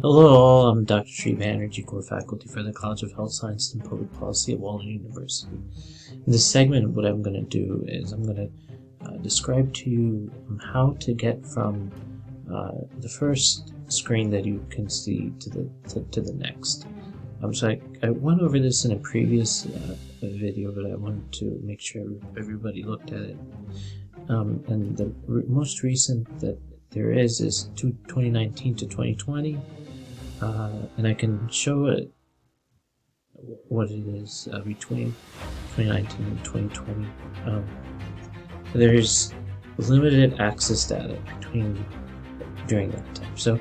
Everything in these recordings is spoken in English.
Hello all, I'm Dr. Sri Banerjee, core faculty for the College of Health Sciences and Public Policy at Walden University. In this segment, what I'm going to do is I'm going to describe to you how to get from the first screen that you can see to the next. So I went over this in a previous video, but I wanted to make sure everybody looked at it. And the most recent that there is 2019 to 2020. And I can show it what it is between 2019 and 2020. There's limited access data during that time. So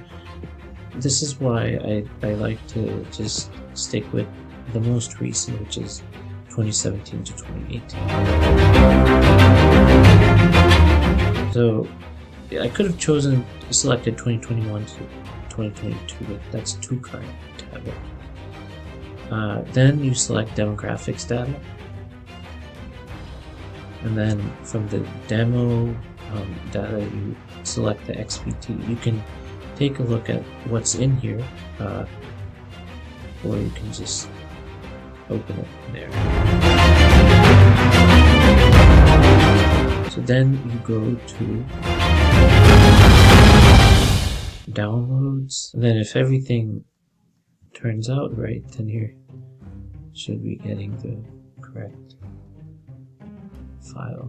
this is why I like to just stick with the most recent, which is 2017 to 2018. So I could have selected 2021 to 2022, but that's too current to have it. Then you select demographics data, and then from the demo data you select the XBT. You can take a look at what's in here, or you can just open it there. So then you go to downloads, and then if everything turns out right, then you should be getting the correct file.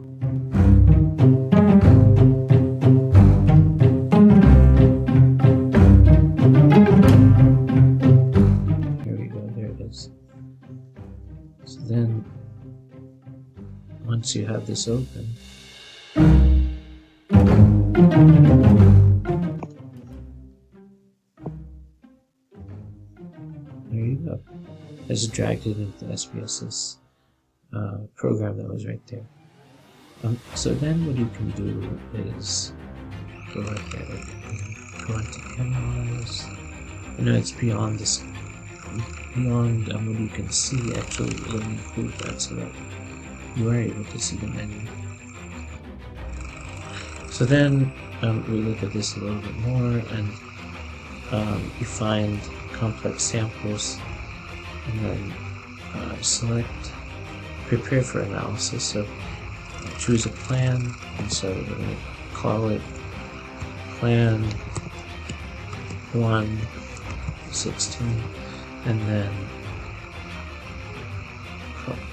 Here we go, there it is. So then once you have this open, there you go. I just dragged it into the SPSS program that was right there. So then what you can do is go right there, go into cameras. I know it's beyond this, beyond what you can see. Actually, let me include that so that you are able to see the menu. So then we look at this a little bit more, and you find complex samples, and then select prepare for analysis. So choose a plan, and so we're going to call it plan 116, and then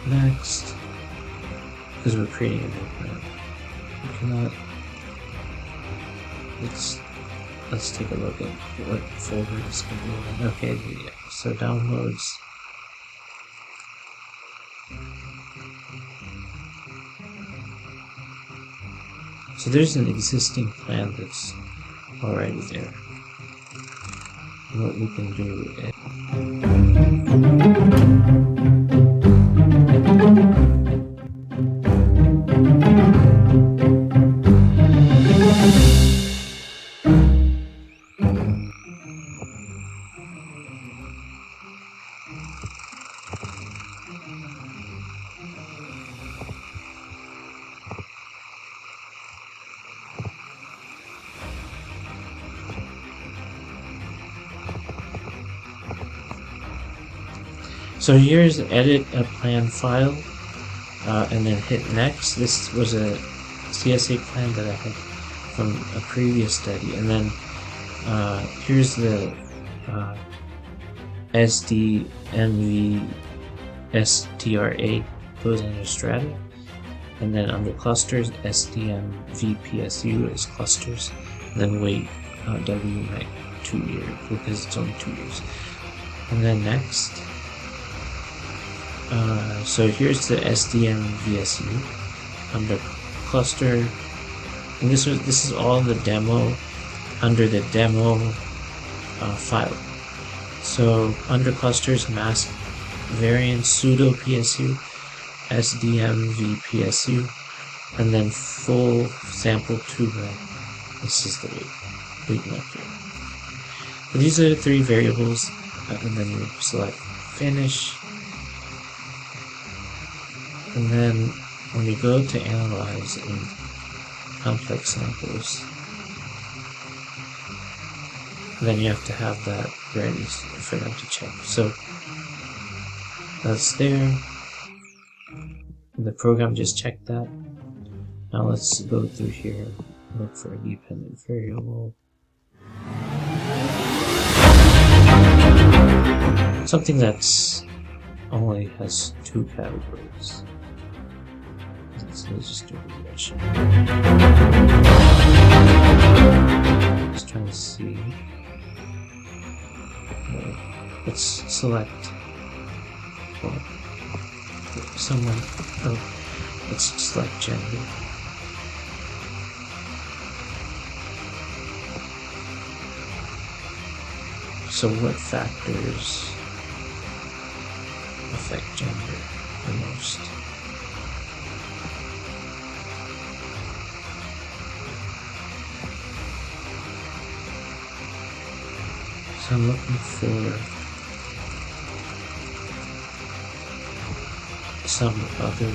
next, because we're creating a new plan. We cannot. Let's take a look at what folder this can be in. Okay, yeah. So downloads. So there's an existing plan that's already there. And what we can do is so here's edit a plan file, and then hit next. This was a CSA plan that I had from a previous study, and then here's the SDMV-STRA goes under strata, and then under clusters, SDMV-PSU is clusters, and then weight W 2 years, because it's only 2 years, and then next. So here's the SDM-VSU under cluster, and this is all the demo under the demo file. So under clusters, mask variant pseudo PSU, SDM-VPSU, and then full sample 2 gram. This is the weight vector. So these are the 3 variables, and then you select finish. And then when you go to analyze in complex samples, then you have to have that ready for them to check. So that's there. The program just checked that. Now let's go through here, look for a dependent variable. Something that's only has two categories. So let's just do regression. Just trying to see. Let's select someone. Oh, let's select gender. So what factors affect gender the most? So I'm looking for some other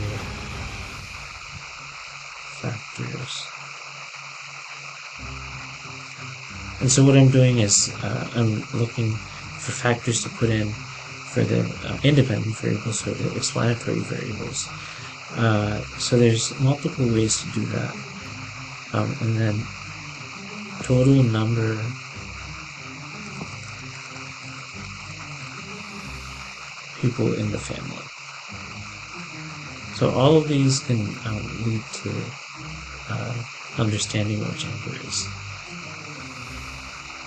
factors. And so what I'm doing is I'm looking for factors to put in for the independent variables or the explanatory variables. So there's multiple ways to do that. And then total number people in the family. So all of these can lead to understanding what gender is.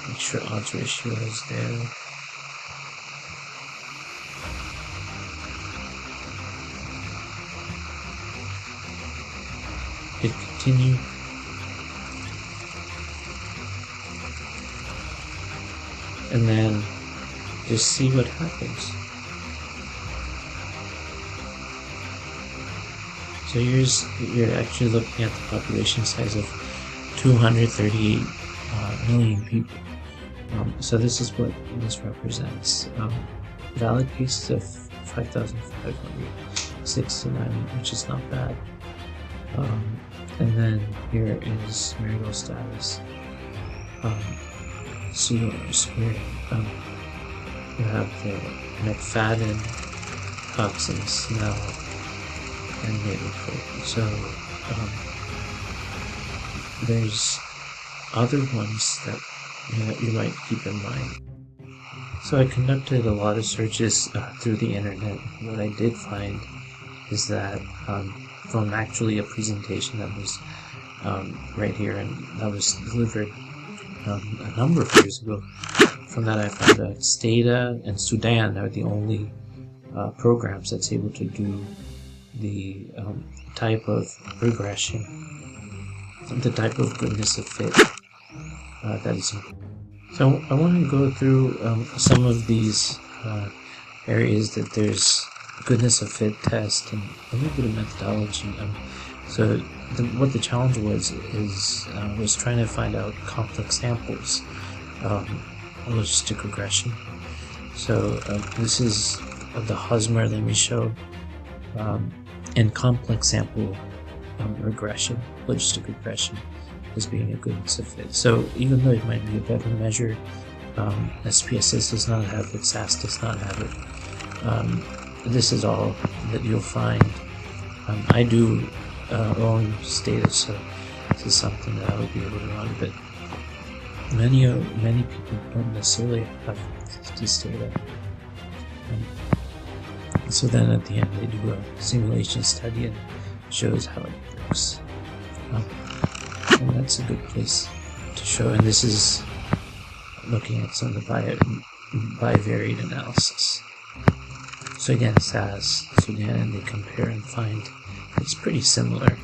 Make sure odds ratio is there. Hit continue. And then just see what happens. So you're actually looking at the population size of 238 million people. So this is what this represents. Valid cases of 5,569, which is not bad. And then here is marital status. Squared. You have the McFadden, Cox and Snell, and neighborhood. So there's other ones that you might keep in mind. So I conducted a lot of searches through the internet. What I did find is that from actually a presentation that was right here and that was delivered a number of years ago, from that I found that Stata and Sudan are the only programs that's able to do the type of regression, the type of goodness of fit that is important. So I want to go through some of these areas that there's goodness of fit test and a little bit of methodology. So what the challenge was trying to find out complex samples, logistic regression. So this is the Hosmer and Lemeshow and complex sample regression, logistic regression, as being a goodness of fit. So even though it might be a better measure, SPSS does not have it, SAS does not have it. This is all that you'll find. I do own Stata, so this is something that I would be able to run, but many people don't necessarily have this data. So then at the end they do a simulation study and shows how it works. And that's a good place to show. And this is looking at some of the bivariate analysis. So again, SAS, Sudan, and they compare and find it's pretty similar.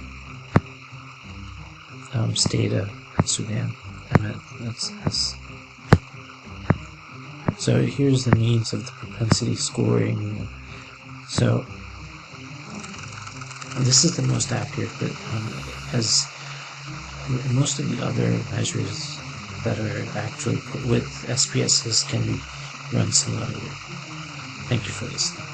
Stata, Sudan, that's SAS. So here's the means of the propensity scoring. So this is the most accurate, but as most of the other measures that are actually put with SPSS can be run similarly. Thank you for listening.